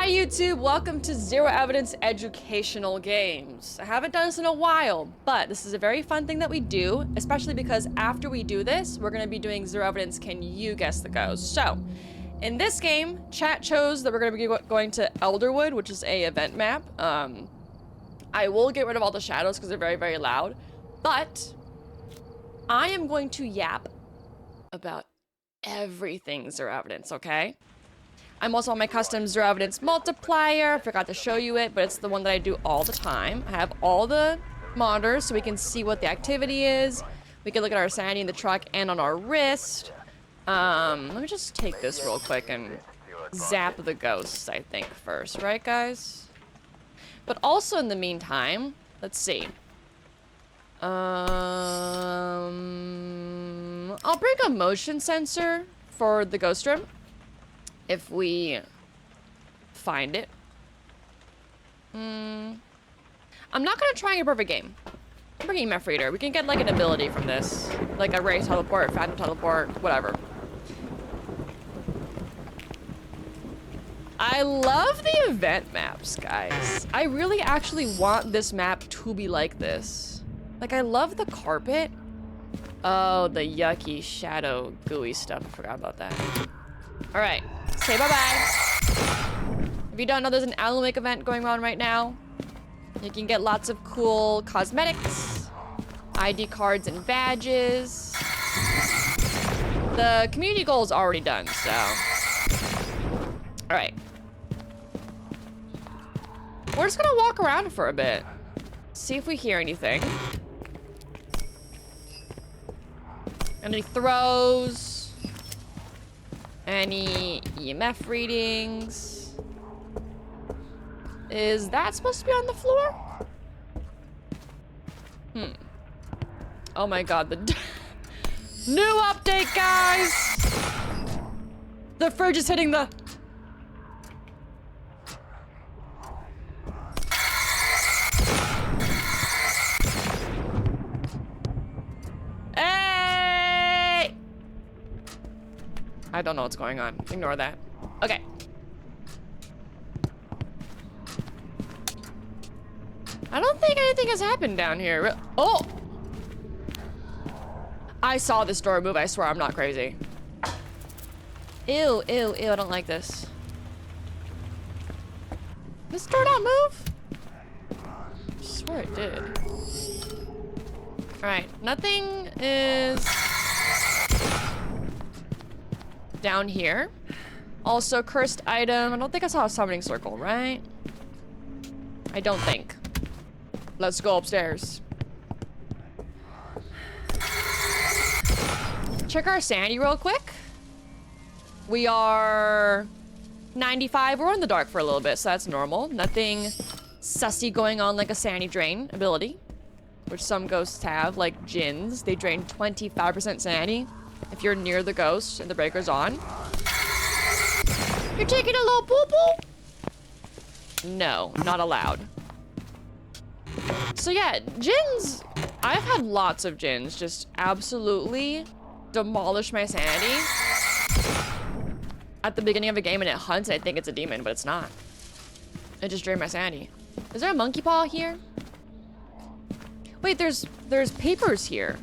Hi YouTube, welcome to Zero Evidence Educational Games. I haven't done this in a while, but this is a very fun thing that we do, especially because after we do this, we're gonna be doing Zero Evidence Can You Guess the Ghost. So, in this game, chat chose that we're gonna be going to Elderwood, which is a event map. I will get rid of all the shadows because they're very, very loud, but I am going to yap about everything Zero Evidence, okay? I'm also on my custom Zero Evidence multiplier. I forgot to show you it, but it's the one that I do all the time. I have all the monitors so we can see what the activity is. We can look at our sanity in the truck and on our wrist. Let me just take this real quick and zap the ghosts, I think, first. Right, guys? But also in the meantime, let's see. I'll bring a motion sensor for the ghost room. If we find it. I'm not gonna try a perfect game. I'm bringing EMF reader. We can get like an ability from this. Like a ray teleport, phantom teleport, whatever. I love the event maps, guys. I really actually want this map to be like this. Like, I love the carpet. Oh, the yucky shadow gooey stuff. I forgot about that. All right. Say bye-bye. If you don't know, there's an Alan Wake event going on right now. You can get lots of cool cosmetics, ID cards, and badges. The community goal is already done, so. All right. We're just gonna walk around for a bit. See if we hear anything. Any throws? Any EMF readings? Is that supposed to be on the floor? Oh my god, the new update, guys! The fridge is hitting the... I don't know what's going on. Ignore that. Okay. I don't think anything has happened down here. Oh! I saw this door move. I swear I'm not crazy. Ew, ew, ew. I don't like this. This door not move? I swear it did. Alright. Nothing is... down here. Also, cursed item. I don't think I saw a summoning circle, right? I don't think. Let's go upstairs. Check our sanity real quick. We are 95. We're in the dark for a little bit, so that's normal. Nothing sussy going on like a sanity drain ability, which some ghosts have, like Jinns. They drain 25% sanity. If you're near the ghost and the breaker's on. You're taking a little poo-poo? No, not allowed. So yeah, Jinns, I've had lots of Jinns just absolutely demolish my sanity at the beginning of a game, and it hunts and I think it's a demon, but it's not. It just drained my sanity. Is there a monkey paw here? Wait, there's papers here.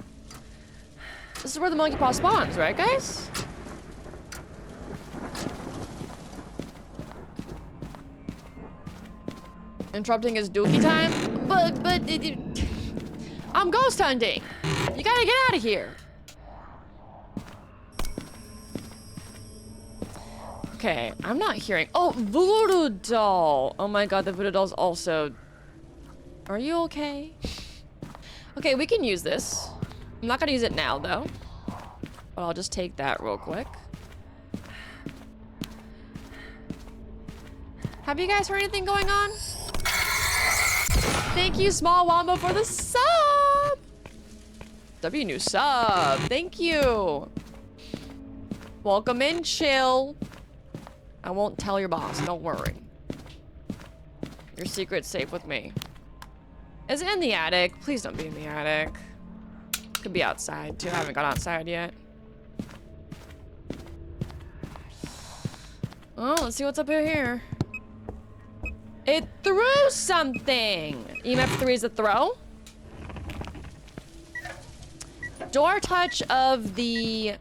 This is where the monkey paw spawns, right, guys? Interrupting his dookie time? But, I'm ghost hunting. You gotta get out of here. Okay, I'm not hearing. Oh, voodoo doll. Oh my god, the voodoo doll's also. Are you okay? Okay, we can use this. I'm not gonna use it now, though. But I'll just take that real quick. Have you guys heard anything going on? Thank you, Small Wombo, for the sub! W new sub. Thank you. Welcome in, chill. I won't tell your boss, don't worry. Your secret's safe with me. Is it in the attic? Please don't be in the attic. Could be outside too. I haven't gone outside yet. Oh, let's see what's up here. It threw something. EMF 3 is a throw. Door touch of the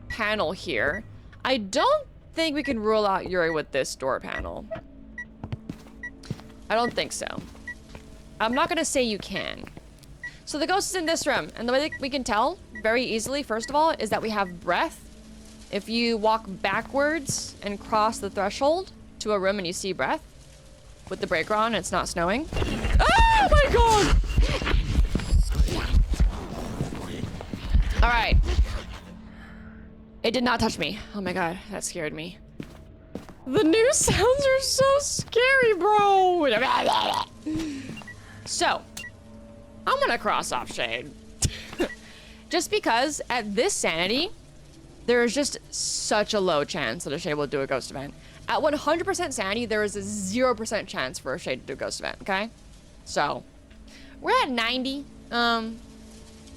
panel here. I don't think we can rule out Yuri with this door panel. I don't think so. I'm not gonna say you can. So the ghost is in this room, and the way that we can tell very easily, first of all, is that we have breath. If you walk backwards and cross the threshold to a room and you see breath, with the breaker on and it's not snowing. Oh my god! All right. It did not touch me. Oh my god, that scared me. The new sounds are so scary, bro. So, I'm gonna cross off Shade. Just because at this sanity, there is just such a low chance that a Shade will do a ghost event. At 100% sanity, there is a 0% chance for a Shade to do a ghost event, okay? So, we're at 90,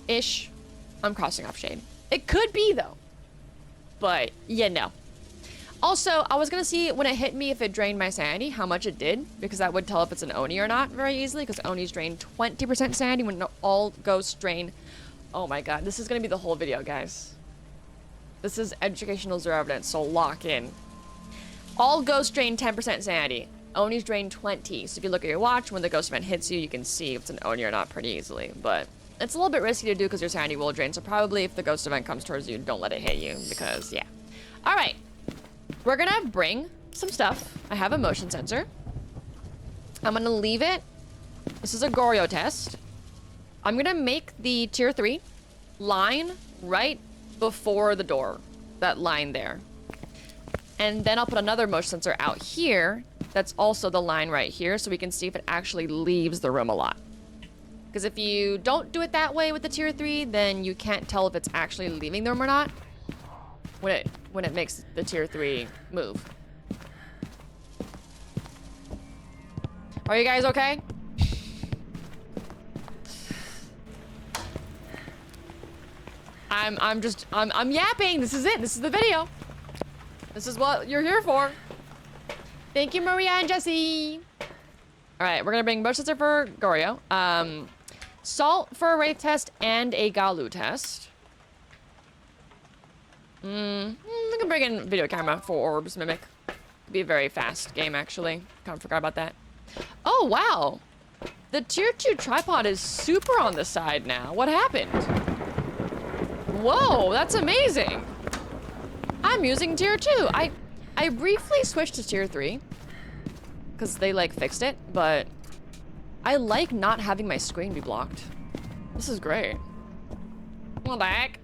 ish. I'm crossing off Shade. It could be, though. But, yeah, no. Also, I was gonna see when it hit me if it drained my sanity, how much it did, because that would tell if it's an Oni or not very easily, because Onis drain 20% sanity when all ghosts drain. Oh my god, this is gonna be the whole video, guys. This is educational zero evidence, so lock in. All ghosts drain 10% sanity. Onis drain 20. So if you look at your watch, when the ghost event hits you, you can see if it's an Oni or not pretty easily. But it's a little bit risky to do because your sanity will drain, so probably if the ghost event comes towards you, don't let it hit you, because, yeah. Alright. We're gonna bring some stuff. I have a motion sensor. I'm gonna leave it. This is a Goryo test. I'm gonna make the tier 3 line right before the door. That line there. And then I'll put another motion sensor out here. That's also the line right here, so we can see if it actually leaves the room a lot. Because if you don't do it that way with the tier 3, then you can't tell if it's actually leaving the room or not. When it makes the tier 3 move. Are you guys okay? I'm yapping. This is it. This is the video. This is what you're here for. Thank you, Maria and Jesse. All right, we're gonna bring motion sensor for Goryo, Salt for a Wraith test and a Galu test. We can bring in video camera for Orbs Mimic. Could be a very fast game, actually. Kind of forgot about that. Oh, wow. The tier 2 tripod is super on the side now. What happened? Whoa, that's amazing. I'm using tier 2. I briefly switched to tier 3 because they like fixed it, but I like not having my screen be blocked. This is great. What the heck?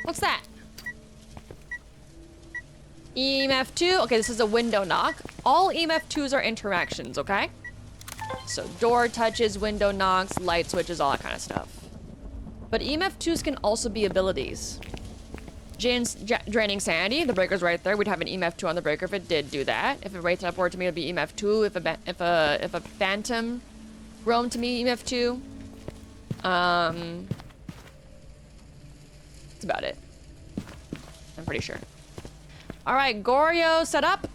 What's that? EMF 2. Okay, this is a window knock. All EMF 2s are interactions, okay? So door touches, window knocks, light switches, all that kind of stuff. But EMF 2s can also be abilities. Jin's draining sanity. The breaker's right there. We'd have an EMF 2 on the breaker if it did do that. If it rates upward to me, it'd be EMF 2. If a phantom roamed to me, EMF 2. That's about it. I'm pretty sure. All right, Goryo set up.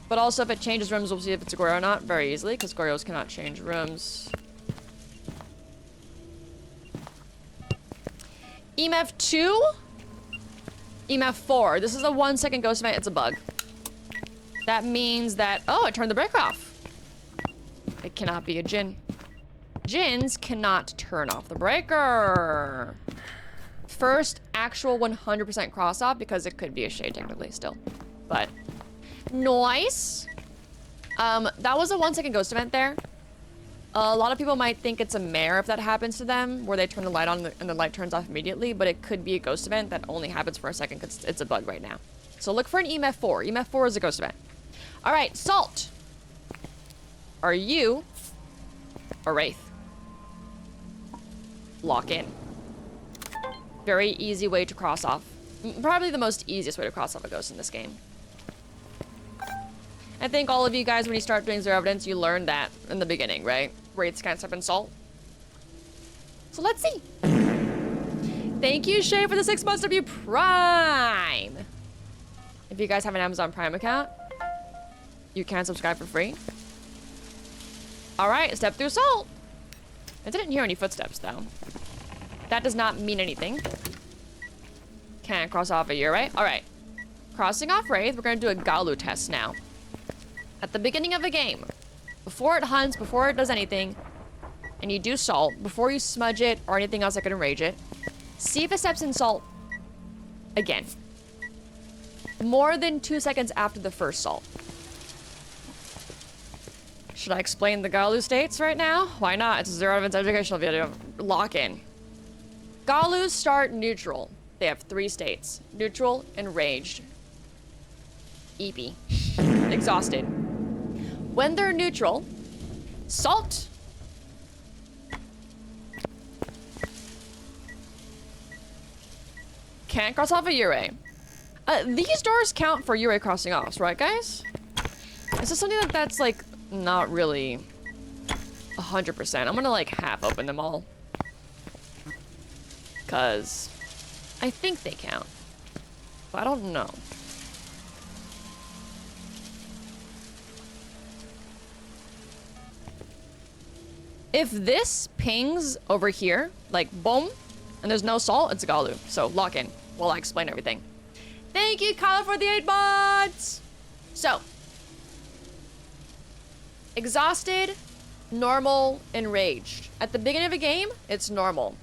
But also, if it changes rooms, we'll see if it's a Goryo or not very easily, because Goryos cannot change rooms. EMF 2. EMF 4. This is a 1 second ghost event. It's a bug. That means that... Oh, it turned the breaker off. It cannot be a Jin. Jins cannot turn off the breaker. First actual 100% cross off, because it could be a Shade technically still. But... Nice. That was a 1 second ghost event there. A lot of people might think it's a mare if that happens to them, where they turn the light on and the light turns off immediately, but it could be a ghost event that only happens for a second because it's a bug right now. So look for an EMF 4. EMF 4 is a ghost event. All right, Salt. Are you a Wraith? Lock in. Very easy way to cross off. Probably the most easiest way to cross off a ghost in this game. I think all of you guys, when you start doing zero evidence, you learn that in the beginning, right? Wraiths can't step in Salt. So let's see. Thank you, Shay, for the 6 months of you Prime. If you guys have an Amazon Prime account, you can subscribe for free. All right, step through salt. I didn't hear any footsteps, though. That does not mean anything. Can't cross off a year, right? All right. Crossing off Wraith, we're going to do a Galu test now. At the beginning of a game, before it hunts, before it does anything, and you do salt, before you smudge it or anything else that could enrage it, see if it steps in salt again. More than 2 seconds after the first salt. Should I explain the Galu states right now? Why not? It's a Zero Evidence educational video. Lock in. Galus start neutral. They have 3 states. Neutral, enraged, EP, exhausted. When they're neutral, salt. Can't cross off a Yurei. These doors count for Yurei crossing offs, right, guys? Is this something that's like not really 100%? I'm gonna like half open them all, cause I think they count, but I don't know. If this pings over here, like boom, and there's no salt, it's Galu. So lock in while I explain everything. Thank you, Kyle, for the 8 months. So, exhausted, normal, enraged. At the beginning of a game, it's normal.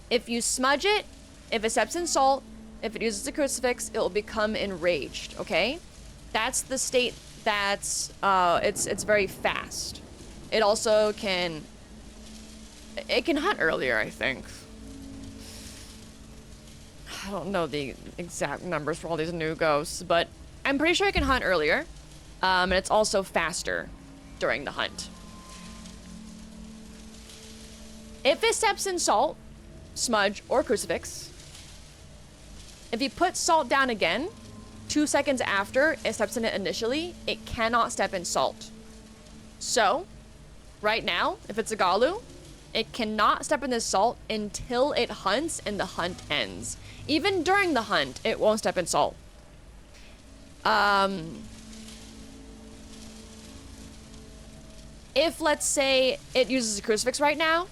If you smudge it, if it steps in salt, if it uses a crucifix, it will become enraged, okay? That's the state that's, it's very fast. It also can, it can hunt earlier, I think. I don't know the exact numbers for all these new ghosts, but I'm pretty sure it can hunt earlier. And it's also faster during the hunt. If it steps in salt, smudge, or crucifix, if you put salt down again, 2 seconds after it steps in it initially, it cannot step in salt. So, right now, if it's a Galu, it cannot step in this salt until it hunts and the hunt ends. Even during the hunt, it won't step in salt. If, let's say, it uses a crucifix right now,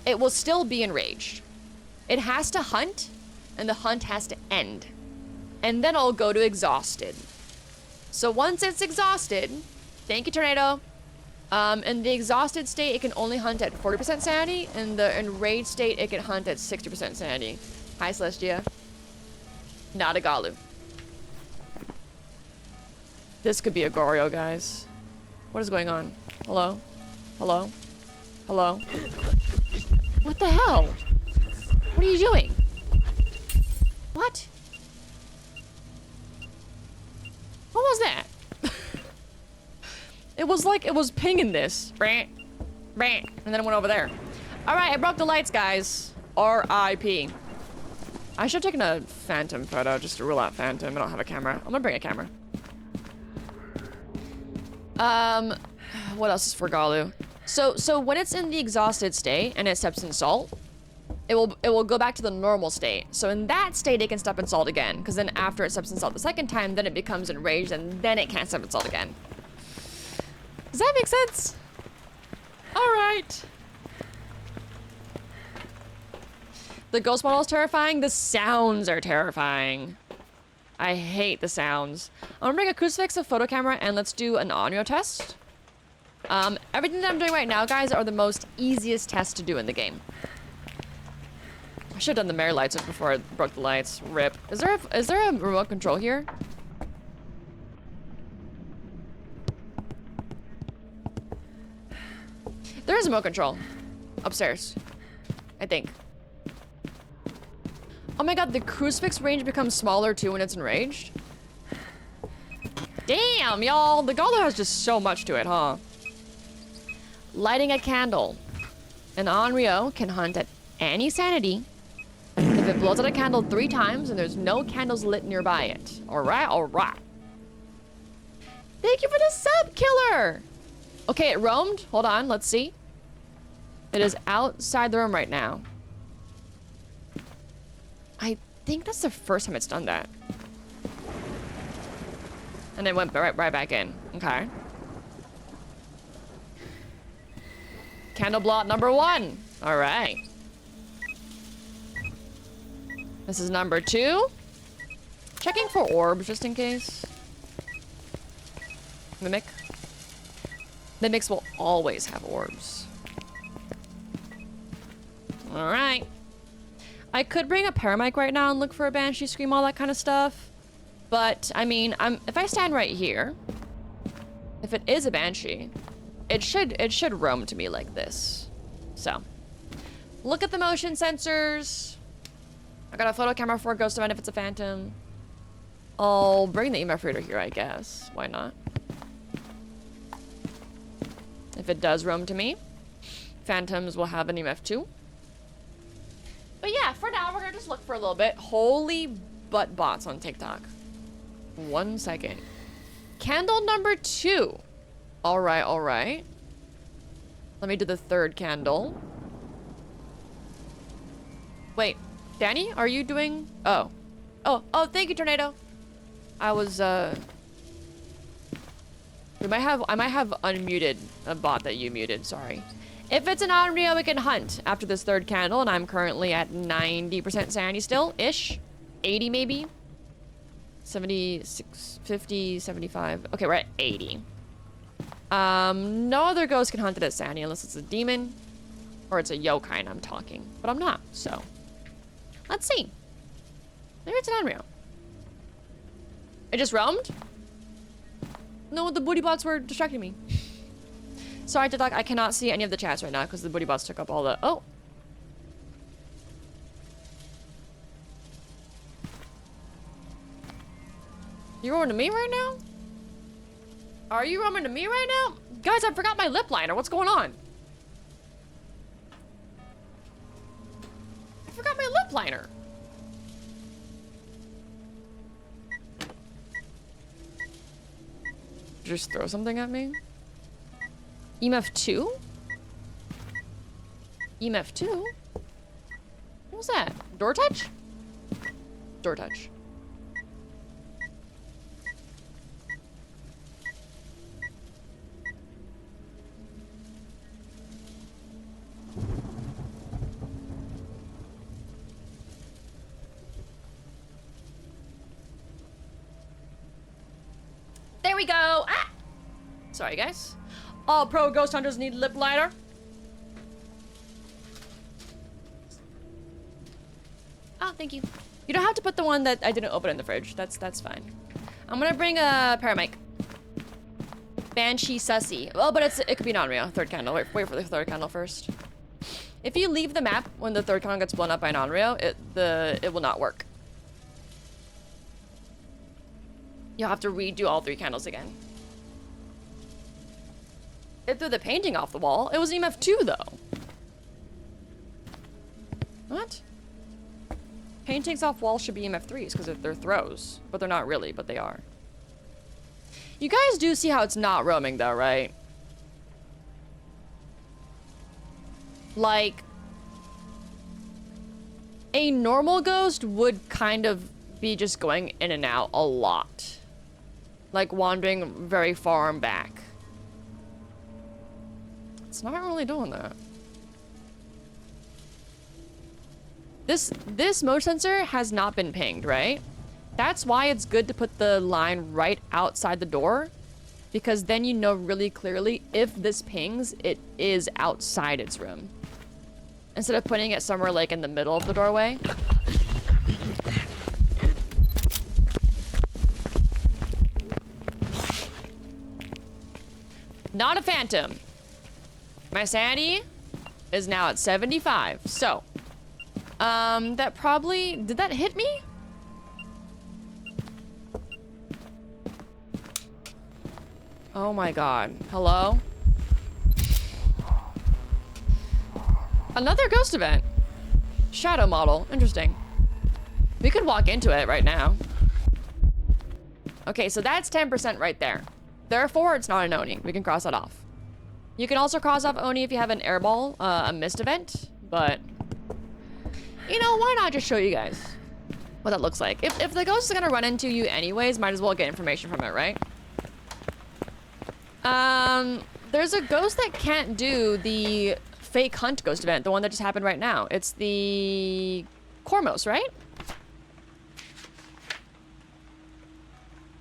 it will still be enraged. It has to hunt, and the hunt has to end. And then it'll go to exhausted. So once it's exhausted, thank you, Tornado. In the exhausted state, it can only hunt at 40% sanity. In the enraged state, it can hunt at 60% sanity. Hi, Celestia. Not a Galu. This could be a Goryo, guys. What is going on? Hello? Hello? Hello? What the hell? What are you doing? What? What was that? It was like it was pinging this. Bang, bang, and then it went over there. All right, I broke the lights, guys. R.I.P. I should have taken a phantom photo just to rule out phantom. I don't have a camera. I'm gonna bring a camera. What else is for Galu? So when it's in the exhausted state and it steps in salt, it will go back to the normal state. So in that state, it can step in salt again. Because then after it steps in salt the second time, then it becomes enraged, and then it can't step in salt again. Does that make sense? All right. The ghost model is terrifying. The sounds are terrifying. I hate the sounds. I'm gonna bring a crucifix, a photo camera, and let's do an audio test. Everything that I'm doing right now, guys, are the most easiest tests to do in the game. I should have done the Mare lights before I broke the lights. Rip. Is there a remote control here? There is a remote control. Upstairs. I think. Oh my god, the crucifix range becomes smaller too when it's enraged? Damn, y'all. The Galu has just so much to it, huh? Lighting a candle. An Onryo can hunt at any sanity if it blows out a candle 3 times and there's no candles lit nearby it. Alright, alright. Thank you for the sub, killer! Okay, it roamed. Hold on, let's see. It is outside the room right now. I think that's the first time it's done that. And it went right back in. Okay. Candle block number 1. All right. This is number 2. Checking for orbs just in case. Mimic. Mimics will always have orbs. All right. I could bring a paramedic right now and look for a banshee scream, all that kind of stuff. But I mean, if I stand right here, if it is a banshee, it should roam to me like this. So, look at the motion sensors. I got a photo camera for a ghost event if it's a phantom. I'll bring the EMF reader here, I guess. Why not? If it does roam to me, phantoms will have an EMF too. But yeah, for now, we're gonna just look for a little bit. Holy butt bots on TikTok. 1 second. Candle number 2. All right, all right. Let me do the 3rd candle. Wait, Danny, are you doing? Oh, thank you, Tornado. I was I might have unmuted a bot that you muted. Sorry. If it's an Onryo, we can hunt after this 3rd candle, and I'm currently at 90% sanity still, ish, 80 maybe, 76, 50, 75. Okay, we're at 80. No other ghost can hunt it at sanity unless it's a demon, or it's a yokai, and I'm talking, but I'm not. So, let's see. Maybe it's an Onryo. It just roamed? No, the booty bots were distracting me. Sorry, TikTok, I cannot see any of the chats right now because the booty bots took up all the... Oh. You roaming to me right now? Are you roaming to me right now? Guys, I forgot my lip liner. What's going on? I forgot my lip liner. Just throw something at me? EMF 2? EMF 2? What was that? Door touch? Door touch. There we go! Ah! Sorry, guys. All pro ghost hunters need lip liner. Oh, thank you. You don't have to put the one that I didn't open in the fridge. That's fine. I'm gonna bring a paramedic. Banshee Sussy. Well, but it could be non-real. 3rd candle. Wait for the 3rd candle first. If you leave the map when the 3rd candle gets blown up by non-real, it will not work. You'll have to redo all 3 candles again. It threw the painting off the wall. It was EMF 2 though. What? Paintings off walls should be EMF 3s because they're throws. But they're not really, but they are. You guys do see how it's not roaming though, right? Like, a normal ghost would kind of be just going in and out a lot. Like wandering very far and back. It's not really doing that. This motion sensor has not been pinged, right? That's why it's good to put the line right outside the door, because then you know really clearly if this pings, it is outside its room. Instead of putting it somewhere like in the middle of the doorway. Not a phantom. My sanity is now at 75. So, that probably, did that hit me? Oh my god. Hello? Another ghost event. Shadow model. Interesting. We could walk into it right now. Okay, so that's 10% right there. Therefore, it's not an Oni. We can cross that off. You can also cross off Oni if you have an airball, a mist event, but you know, why not just show you guys what that looks like? If the ghost is gonna run into you anyways, might as well get information from it, right? There's a ghost that can't do the fake hunt ghost event, the one that just happened right now. It's the Cormos, right?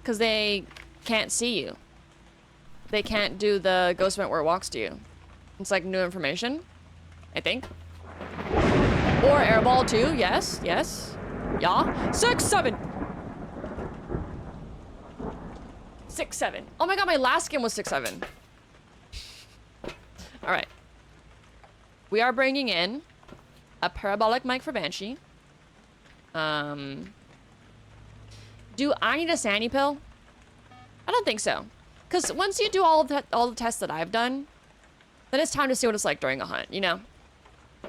Because they can't see you. They can't do the ghost event where it walks to you. It's like new information, I think. Or airball too, yes, yes. Yeah. 6, 7. 6, 7. Oh my god, my last game was 6, 7. All right. We are bringing in a parabolic mic for Banshee. Do I need a sanity pill? I don't think so. Because once you do all the tests that I've done, then it's time to see what it's like during a hunt, you know?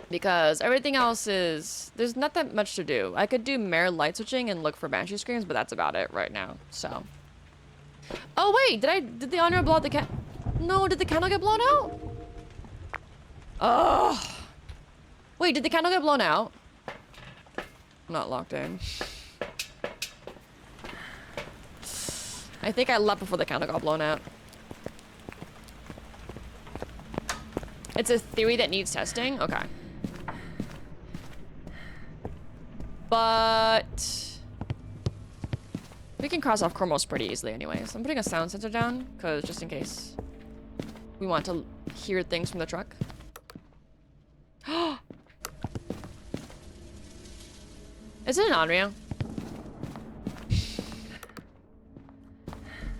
Because everything else is... There's not that much to do. I could do mare light switching and look for Banshee screams, but that's about it right now, so... Oh, wait! Did the honor blow out the cat? No, did the candle get blown out? Oh! Wait, did the candle get blown out? I'm not locked in. I think I left before the candle got blown out. It's a theory that needs testing? Okay. But... we can cross off Cormos pretty easily anyways. I'm putting a sound sensor down, because just in case we want to hear things from the truck. Is it an Onryo?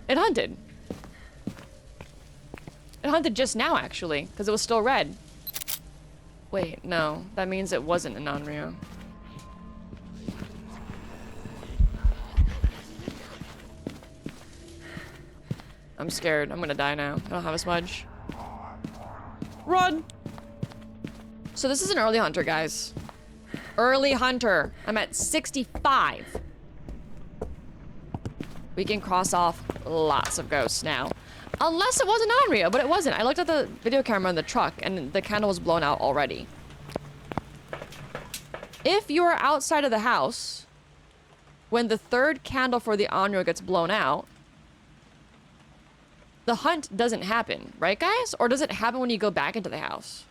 It hunted. It hunted just now, actually, because it was still red. Wait, no. That means it wasn't an Onryo. I'm scared. I'm gonna die now. I don't have a smudge. Run! So this is an early hunter, guys. Early hunter. I'm at 65. We can cross off lots of ghosts now. Unless it was an Onryo, but it wasn't. I looked at the video camera in the truck and the candle was blown out already. If you're outside of the house, when the third candle for the Onryo gets blown out, the hunt doesn't happen, right guys? Or does it happen when you go back into the house?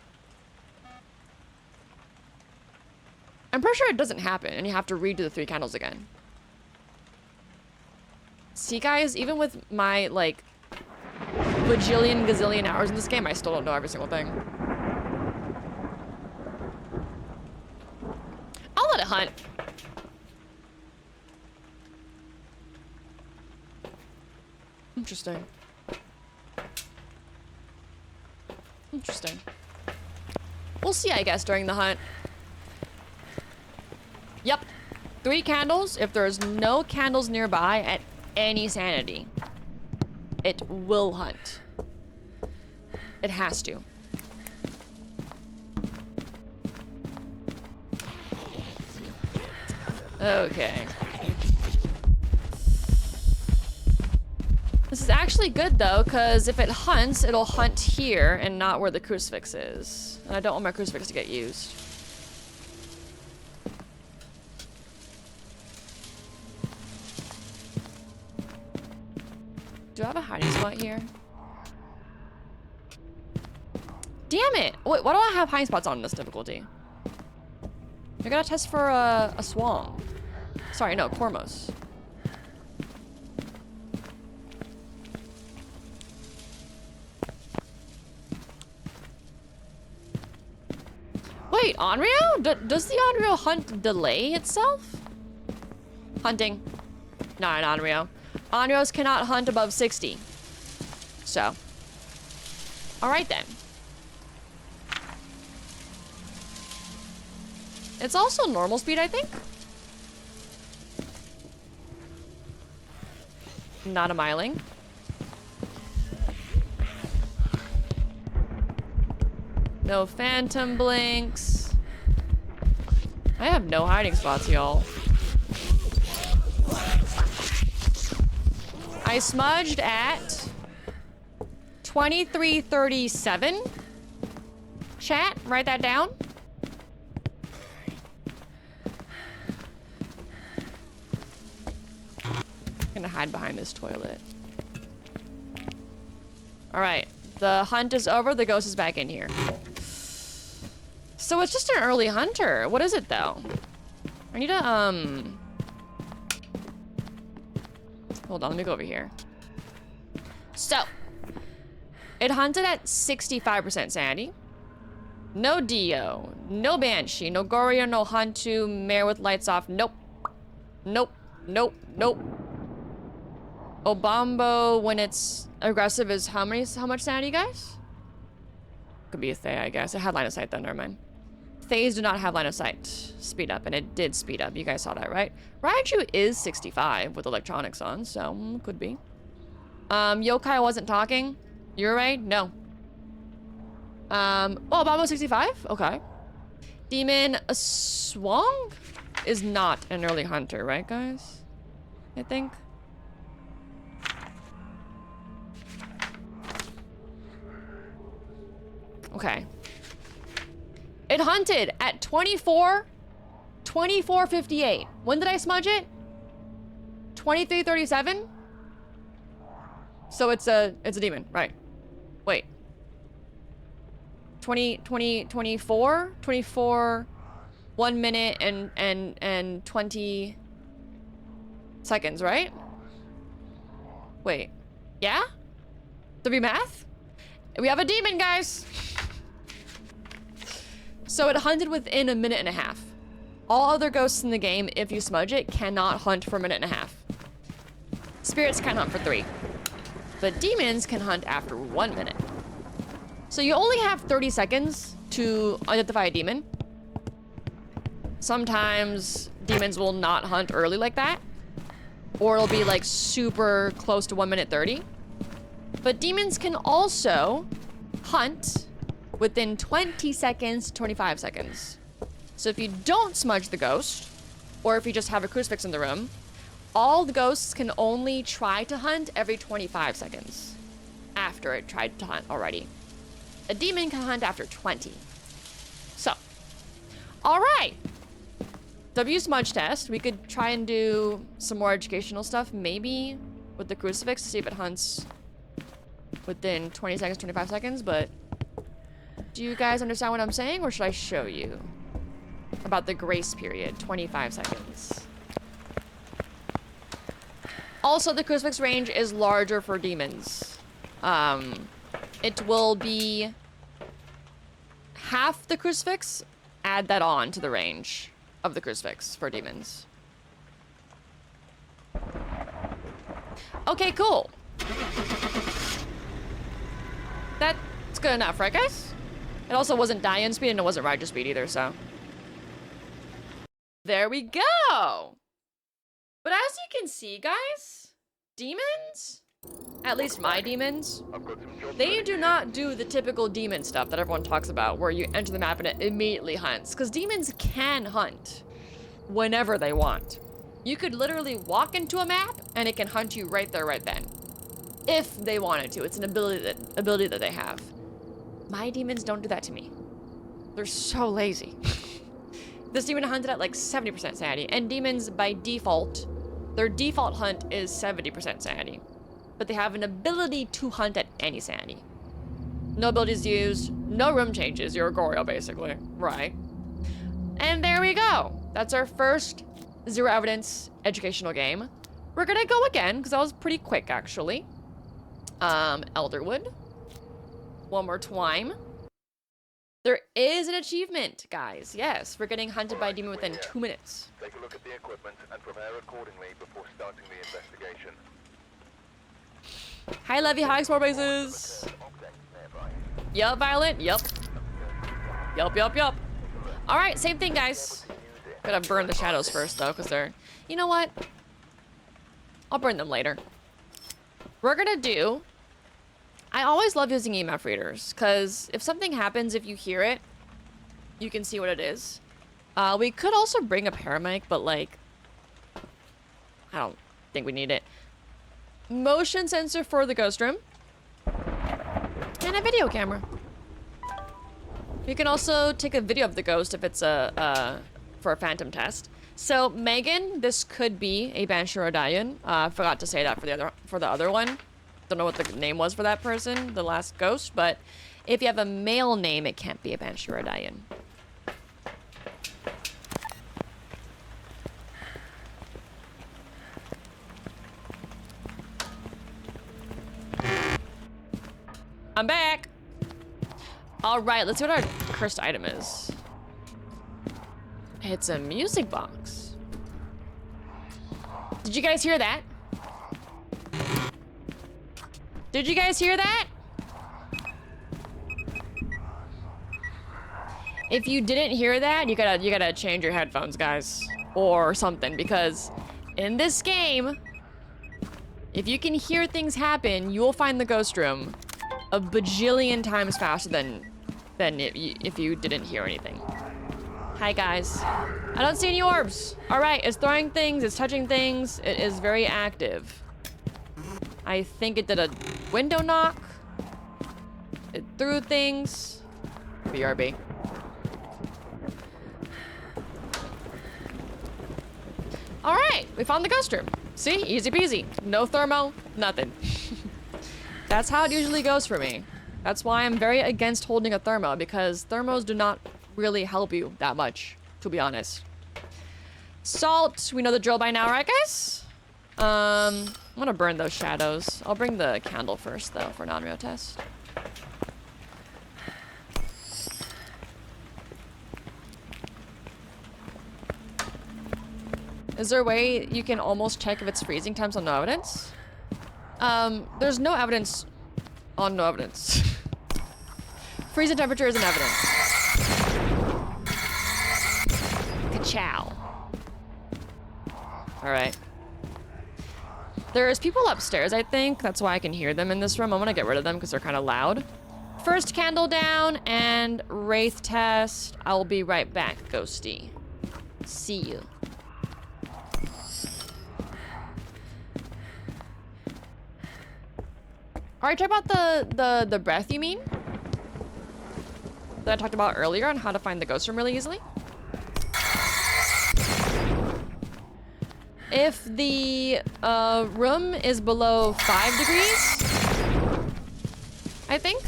I'm pretty sure it doesn't happen and you have to redo the 3 candles again. See guys, even with my like bajillion gazillion hours in this game, I still don't know every single thing. I'll let it hunt. Interesting. Interesting. We'll see, I guess, during the hunt. Yep. 3 candles. If there's no candles nearby at any sanity, it will hunt. It has to. Okay. This is actually good though, because if it hunts, it'll hunt here and not where the crucifix is. And I don't want my crucifix to get used. Do I have a hiding spot here? Damn it! Wait, why do I have hiding spots on this difficulty? I gotta test for a swamp. Sorry, no, Cormos. Wait, Onryo? Does the Onryo hunt delay itself? Hunting. Not an Onryo. Onryos cannot hunt above 60. So. Alright then. It's also normal speed, I think. Not a miling. No phantom blinks. I have no hiding spots, y'all. I smudged at 2337. Chat, write that down. I'm gonna hide behind this toilet. All right, the hunt is over. The ghost is back in here. So it's just an early hunter. What is it though? I need to, hold on, let me go over here. So, it hunted at 65% sanity. No Dio, no Banshee, no Goryo, no Hantu, Mare with lights off. Nope. Nope, nope, nope. Obambo, when it's aggressive, is how much sanity, guys? Could be a Thay, I guess. It had line of sight though, never mind. Thays do not have line of sight. Speed up, and it did speed up. You guys saw that, right? Raiju is 65 with electronics on, so could be. Yokai wasn't talking. You're right? No. Oh, Obama 65? Okay. Demon Swang is not an early hunter, right, guys? I think. Okay. It hunted at 24:58. When did I smudge it? 23:37? So it's a demon, right? Wait. 24, 1 minute and 20 seconds, right? Wait. Yeah? Did we math? We have a demon, guys. So it hunted within a minute and a half. All other ghosts in the game, if you smudge it, cannot hunt for a minute and a half. Spirits can hunt for 3. But demons can hunt after 1 minute. So you only have 30 seconds to identify a demon. Sometimes demons will not hunt early like that. Or it'll be like super close to 1 minute 30. But demons can also hunt within 20 seconds to 25 seconds. So if you don't smudge the ghost, or if you just have a crucifix in the room, all the ghosts can only try to hunt every 25 seconds after it tried to hunt already. A demon can hunt after 20. So, all right. W smudge test. We could try and do some more educational stuff, maybe with the crucifix to see if it hunts within 20 seconds, 25 seconds, but do you guys understand what I'm saying, or should I show you about the grace period, 25 seconds? Also, the crucifix range is larger for demons. It will be half the crucifix. Add that on to the range of the crucifix for demons. Okay, cool. That's good enough, right, guys? It also wasn't die-in speed, and it wasn't Raiju speed either, so. There we go! But as you can see, guys, demons, at least my demons, they do not do the typical demon stuff that everyone talks about, where you enter the map and it immediately hunts. Because demons can hunt whenever they want. You could literally walk into a map, and it can hunt you right there, right then. If they wanted to. It's an ability that they have. My demons don't do that to me. They're so lazy. This demon hunted at like 70% sanity, and demons by default, their default hunt is 70% sanity. But they have an ability to hunt at any sanity. No abilities used, no room changes, you're a Goryo basically, right? And there we go. That's our first zero evidence educational game. We're gonna go again, because that was pretty quick actually. Elderwood. One more time. There is an achievement, guys. Yes, for getting hunted by a demon within 2 minutes. Take a look at the equipment and prepare accordingly before starting the investigation. Hi, Levy. Hi, Explore Bases. Yup, Violet. Yup. Yup. All right, same thing, guys. Gotta burn the shadows first, though, because they're... You know what? I'll burn them later. We're gonna do... I always love using EMF readers, because if something happens, if you hear it, you can see what it is. We could also bring a paramedic, but, like... I don't think we need it. Motion sensor for the ghost room. and a video camera. You can also take a video of the ghost if it's for a phantom test. So Megan, this could be a Banshee or a Dayan. Forgot to say that for the other one. Don't know what the name was for that person, the last ghost, but if you have a male name, it can't be a Banshee or a Dayan. I'm back. All right, let's see what our cursed item is. It's a music box. Did you guys hear that? Did you guys hear that? If you didn't hear that, you gotta change your headphones, guys, or something, because in this game, if you can hear things happen, you will find the ghost room a bajillion times faster than if you didn't hear anything. Hi, guys. I don't see any orbs. All right, it's throwing things, it's touching things. It is very active. I think it did a window knock. It threw things. BRB. All right, we found the ghost room. See, easy peasy. No thermo, nothing. That's how it usually goes for me. That's why I'm very against holding a thermo, because thermos do not really help you that much, to be honest. Salt, we know the drill by now, right, guys? I'm gonna burn those shadows. I'll bring the candle first, though, for non-real test. Is there a way you can almost check if it's freezing temps on no evidence? There's no evidence on no evidence. Freezing temperature isn't evidence. Ka-chow. Alright. There's people upstairs, I think. That's why I can hear them in this room. I'm gonna get rid of them because they're kind of loud. First candle down and wraith test. I'll be right back, Ghosty. See you. Alright, talk about the breath, you mean? That I talked about earlier on how to find the ghost room really easily. If the room is below 5 degrees, I think.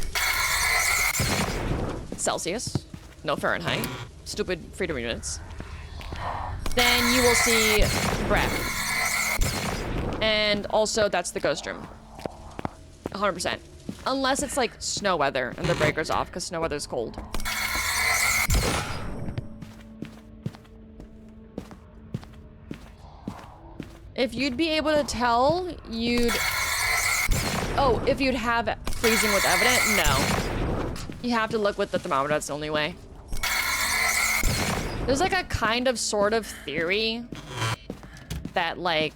Celsius, no Fahrenheit, stupid freedom units. Then you will see breath. And also that's the ghost room. 100%. Unless it's like snow weather and the breaker's off because snow weather's cold. If you'd be able to tell, you'd... Oh, if you'd have freezing with evident? No. You have to look with the thermometer, that's the only way. There's like a kind of sort of theory that like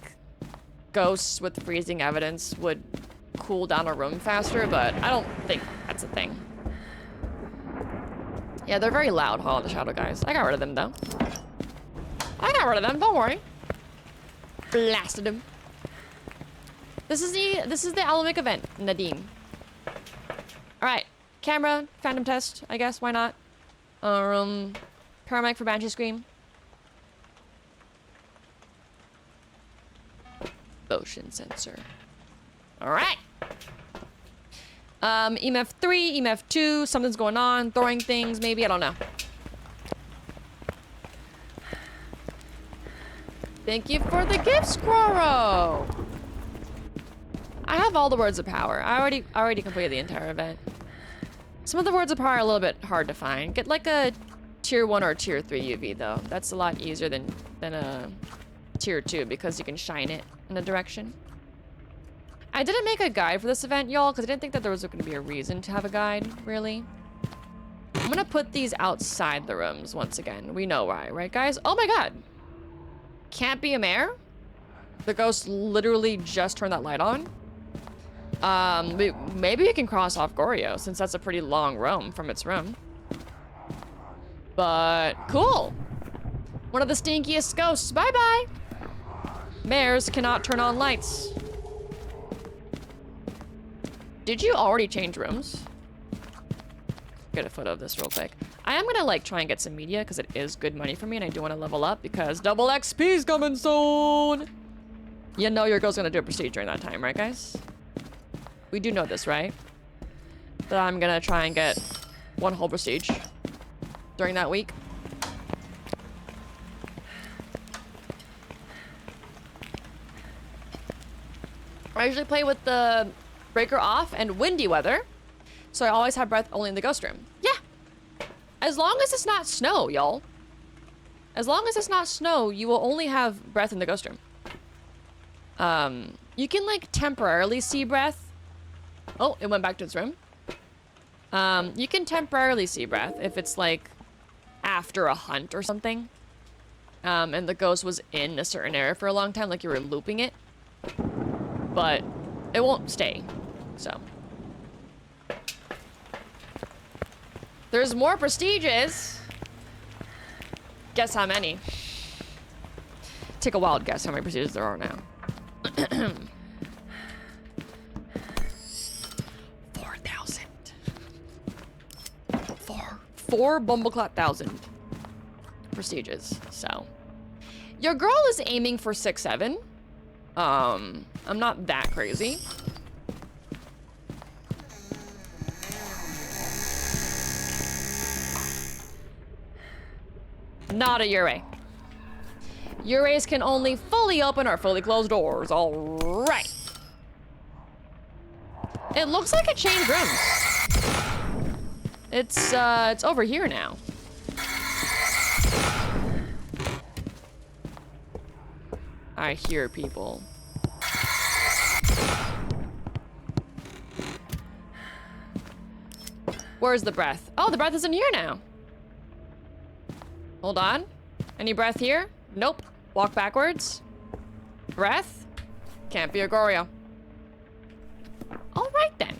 ghosts with freezing evidence would cool down a room faster, but I don't think that's a thing. Yeah, they're very loud, Hall of the Shadow guys. I got rid of them though. I got rid of them, don't worry. Blasted him. This is the Alamic event, Nadine. Alright, camera, phantom test, I guess, why not? Paramedic for Banshee Scream. Motion sensor. Alright. EMF 3, EMF 2, something's going on, throwing things, maybe, I don't know. Thank you for the gift, Squirrel! I have all the words of power. I already completed the entire event. Some of the words of power are a little bit hard to find. Get like a tier 1 or tier 3 UV though. That's a lot easier than a tier 2 because you can shine it in a direction. I didn't make a guide for this event, y'all, because I didn't think that there was going to be a reason to have a guide, really. I'm gonna put these outside the rooms once again. We know why, right guys? Oh my god! Can't be a mare? The ghost literally just turned that light on? Maybe we can cross off Goryo, since that's a pretty long roam from its room. But, cool! One of the stinkiest ghosts, bye-bye! Mares cannot turn on lights. Did you already change rooms? get a photo of this real quick. I am gonna like try and get some media because it is good money for me and I do want to level up because double XP's coming soon. You know your girl's gonna do a prestige during that time, right guys? We do know this, right? That I'm gonna try and get one whole prestige during that week. I usually play with the breaker off and windy weather, so I always have breath only in the ghost room. Yeah, as long as it's not snow, y'all. As long as it's not snow, you will only have breath in the ghost room. You can like temporarily see breath. Oh, it went back to its room. You can temporarily see breath if it's like after a hunt or something. And the ghost was in a certain area for a long time, like you were looping it. But it won't stay, so. There's more prestiges. Guess how many? Take a wild guess how many prestiges there are now. 4,000. Four bumbleclot thousand prestiges, so. Your girl is aiming for 6-7. I'm not that crazy. Not a Ure. Ures can only fully open or fully close doors. All right. It looks like it changed rooms. It's over here now. I hear people. Where's the breath? Oh, the breath is in here now. Hold on. Any breath here? Nope. Walk backwards. Breath? Can't be a Gorio. All right then.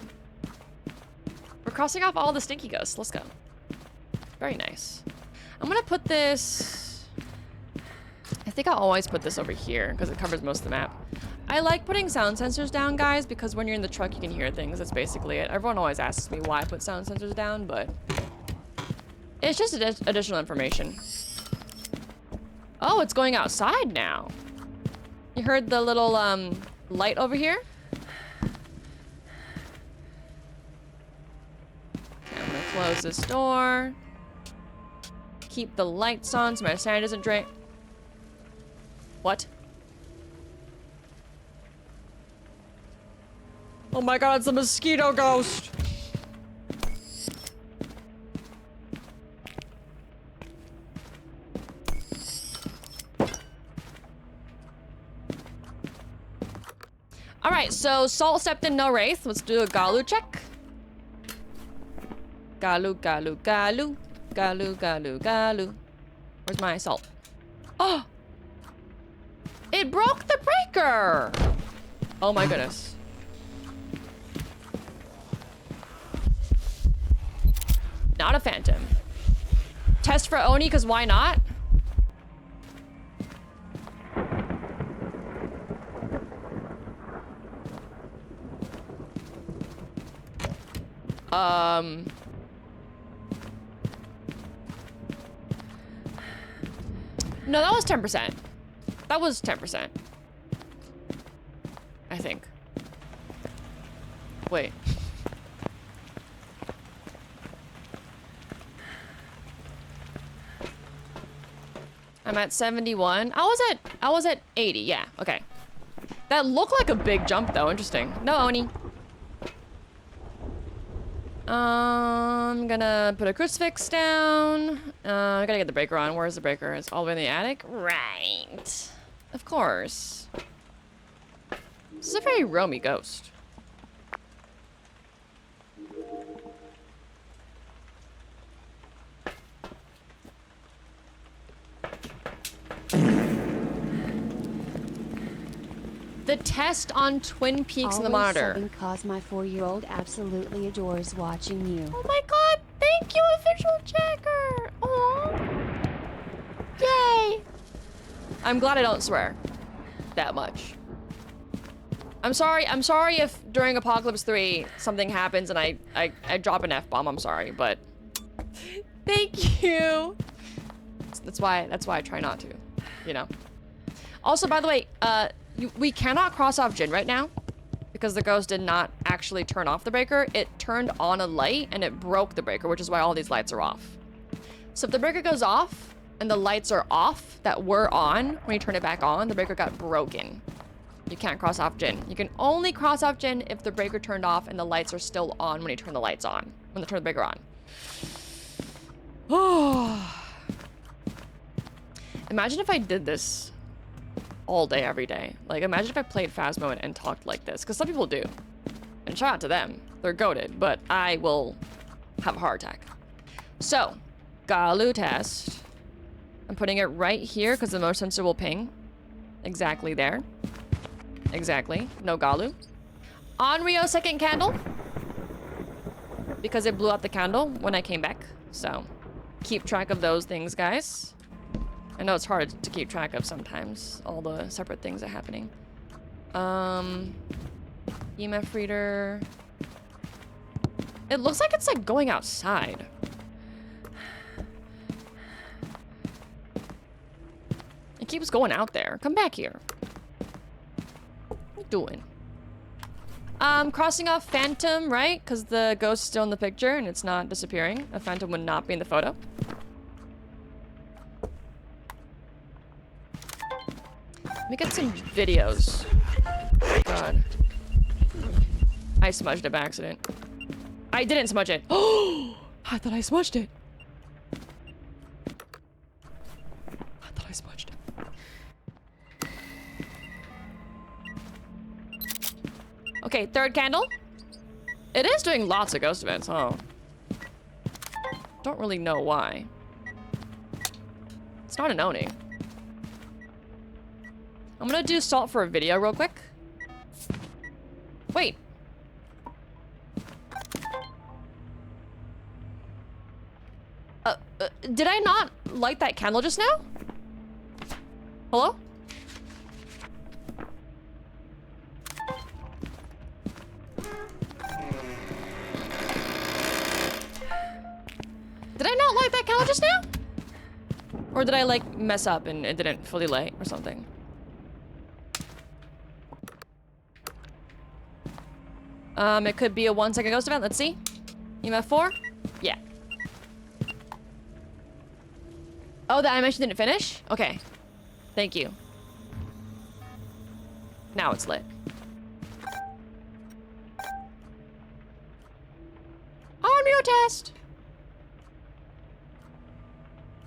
We're crossing off all the stinky ghosts. Let's go. Very nice. I'm gonna put this... I think I'll always put this over here because it covers most of the map. I like putting sound sensors down, guys, because when you're in the truck, you can hear things. That's basically it. Everyone always asks me why I put sound sensors down, but it's just additional information. Oh, it's going outside now. You heard the little light over here? Okay, I'm gonna close this door. Keep the lights on so my sanity doesn't drain. What? Oh my god, it's a mosquito ghost! Alright, so Salt stepped in, no Wraith. Let's do a Galu check. Galu, Galu, Galu. Galu, Galu, Galu. Where's my Salt? Oh! It broke the breaker! Oh my goodness. Not a phantom. Test for Oni, because why not? No, that was 10%. That was 10%. I think. Wait. I'm at 71. I was at 80, yeah, okay. That looked like a big jump though, interesting. No Oni. I'm gonna put a crucifix down. I gotta get the breaker on. Where's the breaker? It's all the way in the attic? Right. Of course. This is a very roamy ghost. The test on Twin Peaks in the monitor. Always subbing 'cause my 4-year-old absolutely adores watching you. Oh my god, thank you, official checker. Aww. Yay. I'm glad I don't swear that much. I'm sorry if during Apocalypse 3 something happens and I drop an F-bomb, I'm sorry, but Thank you. That's why I try not to, you know. Also, by the way, we cannot cross off Jin right now because the ghost did not actually turn off the breaker. It turned on a light and it broke the breaker, which is why all these lights are off. So if the breaker goes off and the lights are off that were on, when you turn it back on, the breaker got broken. You can't cross off Jin. You can only cross off Jin if the breaker turned off and the lights are still on when you turn the lights on, when you turn the breaker on. Oh. Imagine if I did this all day, every day. Like, imagine if I played Phasmo and talked like this, because some people do. And shout out to them. They're goated, but I will have a heart attack. So, Galu test. I'm putting it right here because the motion sensor will ping. Exactly there. Exactly. No Galu. Onryo second candle. Because it blew out the candle when I came back. So, keep track of those things, guys. I know it's hard to keep track of sometimes. All the separate things are happening. EMF reader. It looks like it's like going outside. It keeps going out there. Come back here. What are you doing? Crossing off Phantom, right? Because the ghost is still in the picture and it's not disappearing. A Phantom would not be in the photo. Let me get some videos. God. I smudged it by accident. I didn't smudge it. Oh! I thought I smudged it. I thought I smudged it. Okay, third candle. It is doing lots of ghost events, huh? Don't really know why. It's not an Oni. I'm gonna do salt for a video real quick. Wait. Did I not light that candle just now? Hello? Did I not light that candle just now? Or did I like mess up and it didn't fully light or something? It could be a 1 second ghost event. Let's see. EMF 4? Yeah. Oh, the animation didn't finish? Okay. Thank you. Now it's lit. Onryo test!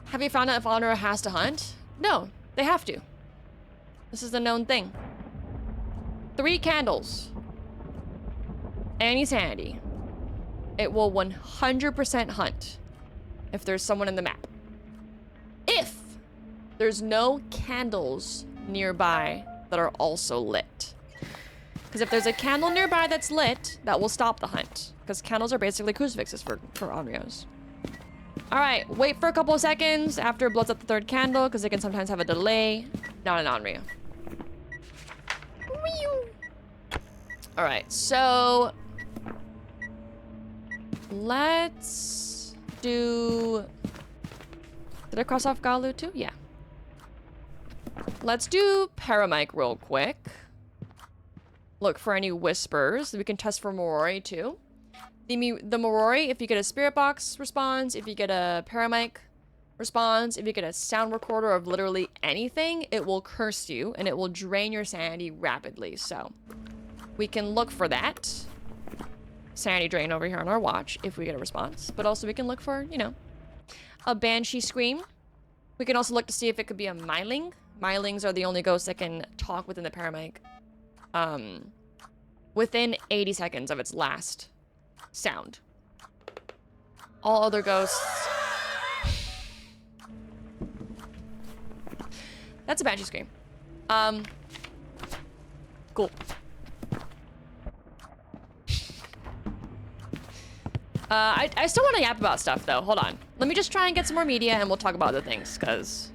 Have you found out if Onryo has to hunt? No, they have to. This is a known thing. 3 candles. Any sanity. It will 100% hunt if there's someone in the map. If there's no candles nearby that are also lit. Because if there's a candle nearby that's lit, that will stop the hunt. Because candles are basically crucifixes for Onryos. Alright, wait for a couple of seconds after it blows up the 3rd candle, because it can sometimes have a delay. Not an Onryo. Alright, so let's do... Did I cross off Galu too? Yeah. Let's do Paramic real quick. Look for any whispers. We can test for Moroi too. The Moroi, if you get a spirit box response, if you get a Paramic response, if you get a sound recorder of literally anything, it will curse you and it will drain your sanity rapidly. So we can look for that sanity drain over here on our watch if we get a response. But also we can look for, you know, a Banshee scream. We can also look to see if it could be a Myling. Mylings are the only ghosts that can talk within the Paramic within 80 seconds of its last sound. All other ghosts... That's a Banshee scream. Cool. I still want to yap about stuff, though. Hold on. Let me just try and get some more media, and we'll talk about other things, because...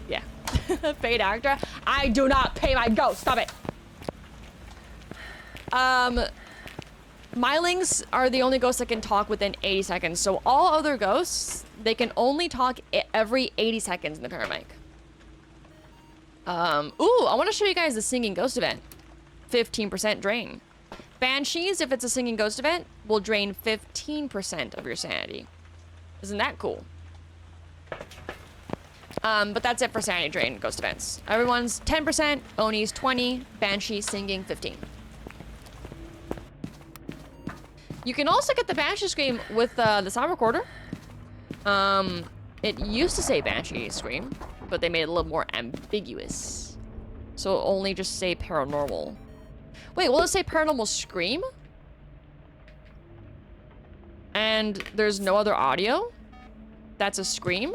Yeah. Paid actor? I do not pay my ghost! Stop it! Mylings are the only ghosts that can talk within 80 seconds. So all other ghosts, they can only talk every 80 seconds in the paramic. Ooh, I want to show you guys the singing ghost event. 15% drain. Banshees, if it's a singing ghost event, will drain 15% of your sanity. Isn't that cool? But that's it for sanity drain ghost events. Everyone's 10%, Oni's 20, Banshee singing 15. You can also get the Banshee Scream with the sound recorder. It used to say Banshee Scream, but they made it a little more ambiguous. So it'll only just say paranormal. Wait, will it say paranormal scream? And there's no other audio? That's a scream?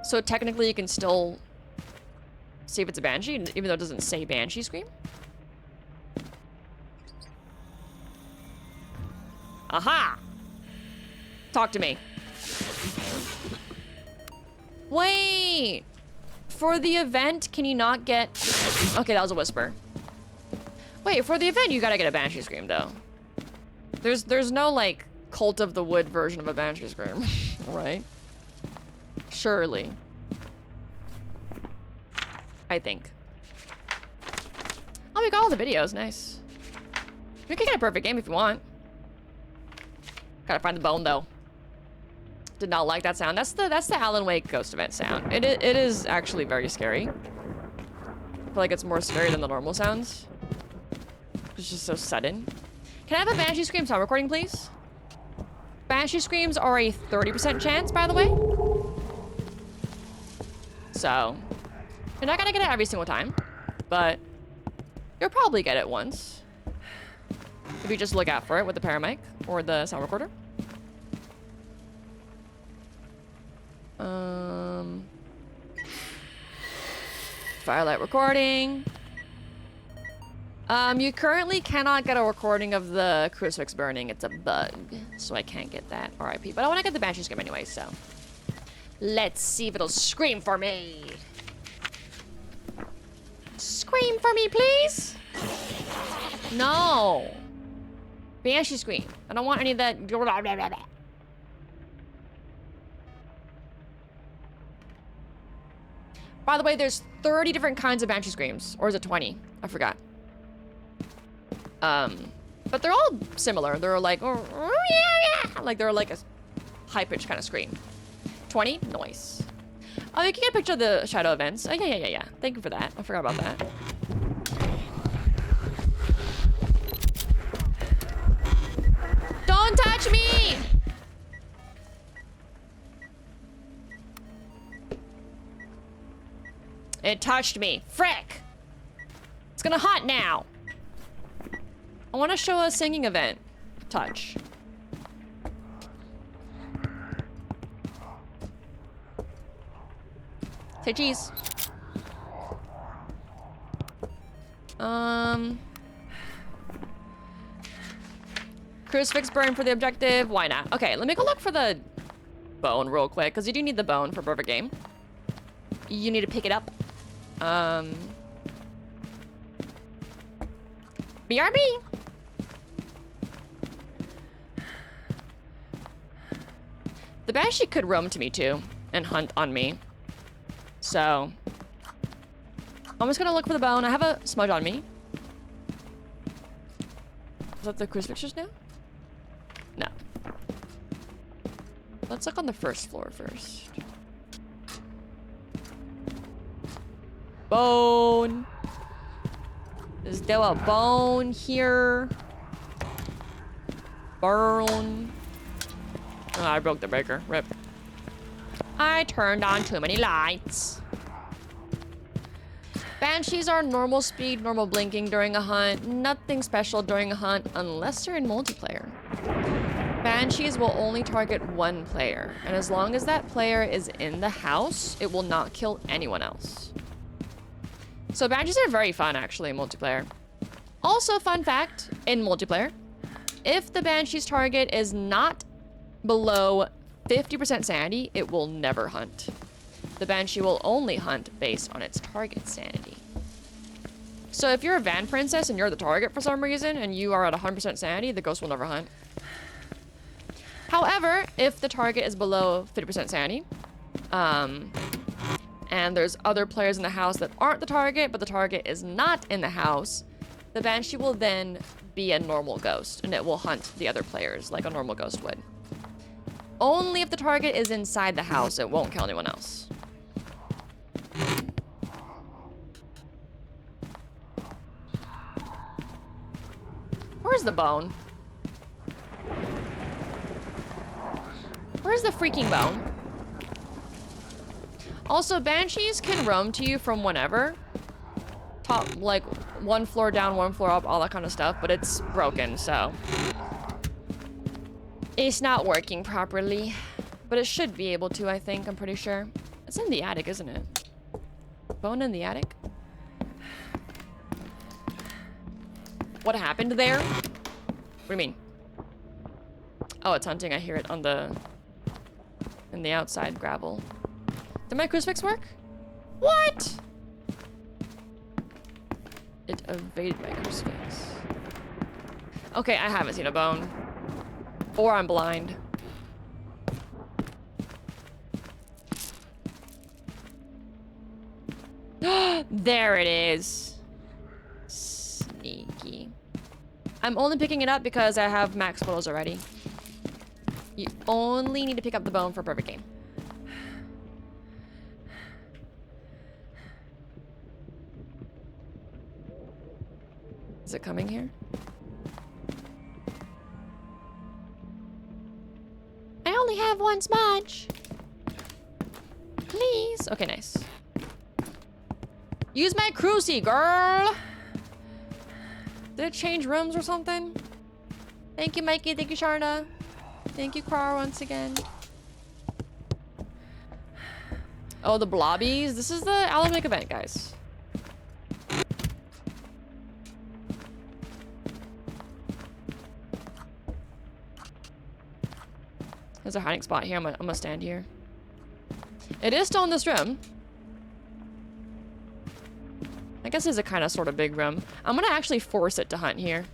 So technically you can still see if it's a Banshee, even though it doesn't say Banshee Scream? Aha! Talk to me. Wait! For the event, can you not get... Okay, that was a whisper. Wait, for the event, you gotta get a Banshee Scream, though. There's no, like, Cult of the Wood version of a Banshee Scream, right? Surely. I think. Oh, we got all the videos. Nice. You can get a perfect game if you want. Gotta find the bone, though. Did not like that sound. That's the Alan Wake ghost event sound. It is actually very scary. I feel like it's more scary than the normal sounds. It's just so sudden. Can I have a Banshee Scream sound recording, please? Banshee Screams are a 30% chance, by the way. So, you're not gonna get it every single time, but you'll probably get it once. If you just look out for it with the paramic or the sound recorder. Firelight recording. You currently cannot get a recording of the crucifix burning. It's a bug, so I can't get that. RIP. But I want to get the Banshee Scream anyway, so let's see if it'll scream for me. Scream for me, please. No. Banshee Scream. I don't want any of that. By the way, there's 30 different kinds of Banshee Screams. Or is it 20? I forgot. But they're all similar. They're like, oh, yeah, yeah. Like they're like a high-pitched kind of scream. 20? Nice. Oh, you can get a picture of the shadow events. Oh, yeah. Thank you for that. I forgot about that. Don't touch me! It touched me. Frick! It's gonna haunt now. I want to show a singing event. Touch. Say cheese. Crucifix burn for the objective. Why not? Okay, let me go look for the bone real quick, because you do need the bone for perfect game. You need to pick it up. BRB. The Banshee could roam to me too and hunt on me. So I'm just gonna look for the bone. I have a smudge on me. Is that the crucifix just now? No. Let's look on the first floor first. Bone. Is there a bone here? Bone. Oh, I broke the breaker. Rip. I turned on too many lights. Banshees are normal speed, normal blinking during a hunt. Nothing special during a hunt unless you're in multiplayer. Banshees will only target one player, and as long as that player is in the house, it will not kill anyone else. So Banshees are very fun, actually, in multiplayer. Also, fun fact, in multiplayer, if the Banshee's target is not below 50% sanity, it will never hunt. The Banshee will only hunt based on its target sanity. So if you're a van princess and you're the target for some reason and you are at 100% sanity, the ghost will never hunt. However, if the target is below 50% sanity, and there's other players in the house that aren't the target, but the target is not in the house, the Banshee will then be a normal ghost, and it will hunt the other players like a normal ghost would. Only if the target is inside the house, it won't kill anyone else. Where's the bone? Where's the freaking bone? Also, Banshees can roam to you from whenever. Top, like, one floor down, one floor up, all that kind of stuff, but it's broken, so. It's not working properly. But it should be able to, I think, I'm pretty sure. It's in the attic, isn't it? Bone in the attic? What happened there? What do you mean? Oh, it's hunting. I hear it on the... in the outside gravel. Did my crucifix work? What? It evaded my crucifix. Okay, I haven't seen a bone. Or I'm blind. There it is. Sneaky. I'm only picking it up because I have max photos already. You only need to pick up the bone for a perfect game. Is it coming here? I only have one smudge. Please. Okay, nice. Use my crucie, girl. Did it change rooms or something? Thank you, Mikey. Thank you, Sharna. Thank you, Car, once again. Oh, the blobbies. This is the Alamik event, guys. There's a hiding spot here. I'm gonna stand here. It is still in this room. I guess it's a kind of sort of big room. I'm gonna actually force it to hunt here.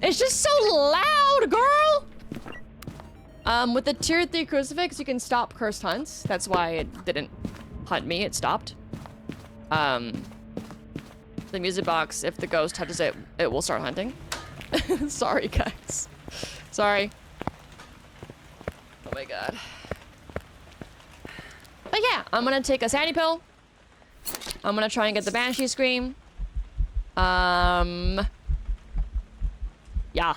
It's just so loud, girl! With the tier 3 crucifix, you can stop cursed hunts. That's why it didn't hunt me, it stopped. The music box, if the ghost touches it, it will start hunting. Sorry, guys. Sorry. Oh my god. But yeah, I'm gonna take a sanity pill. I'm gonna try and get the Banshee scream. Yeah.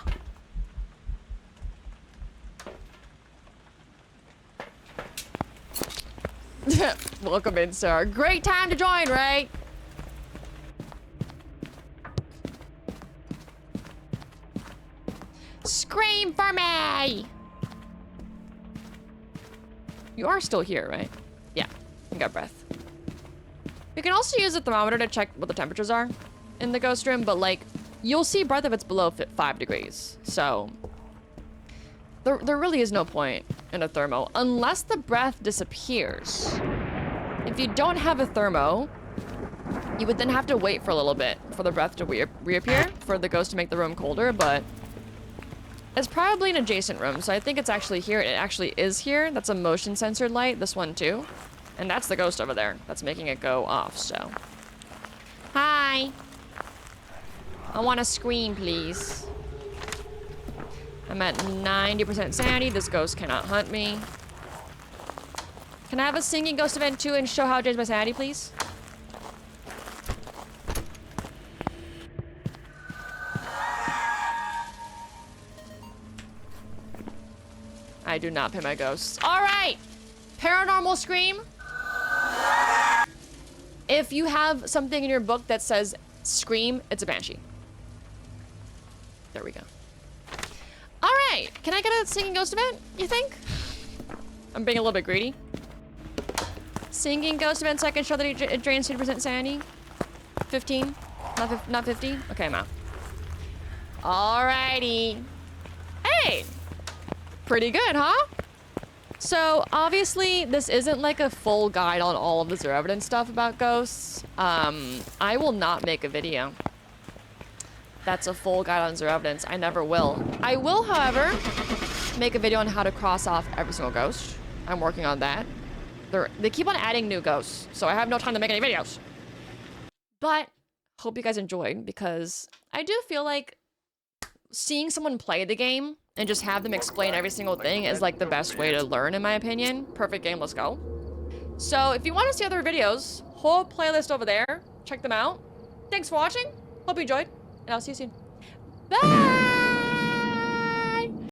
Welcome in, sir. Great time to join, right? Scream for me! You are still here, right? Yeah, you got breath. You can also use a thermometer to check what the temperatures are in the ghost room, but like, you'll see breath if it's below 5 degrees. So, there really is no point in a thermo unless the breath disappears. If you don't have a thermo, you would then have to wait for a little bit for the breath to reappear, for the ghost to make the room colder, but it's probably an adjacent room, so I think it's actually here. It actually is here. That's a motion censored light, this one too. And that's the ghost over there that's making it go off, so. Hi. I want to scream, please. I'm at 90% sanity. This ghost cannot hunt me. Can I have a singing ghost event too and show how to change my sanity, please? I do not pay my ghosts. All right, paranormal scream. If you have something in your book that says scream, it's a Banshee. There we go. All right, can I get a singing ghost event, you think? I'm being a little bit greedy. Singing ghost event so I can show that it drains 50% sanity. 15, not 50? Okay, I'm out. All righty. Hey, pretty good, huh? So obviously this isn't like a full guide on all of the zero evidence stuff about ghosts. I will not make a video that's a full guide on zero evidence. I never will. I will, however, make a video on how to cross off every single ghost. I'm working on that. They keep on adding new ghosts, so I have no time to make any videos. But hope you guys enjoyed, because I do feel like seeing someone play the game and just have them explain every single thing is like the best way to learn, in my opinion. Perfect game, let's go. So if you want to see other videos, whole playlist over there. Check them out. Thanks for watching. Hope you enjoyed, and I'll see you soon. Bye!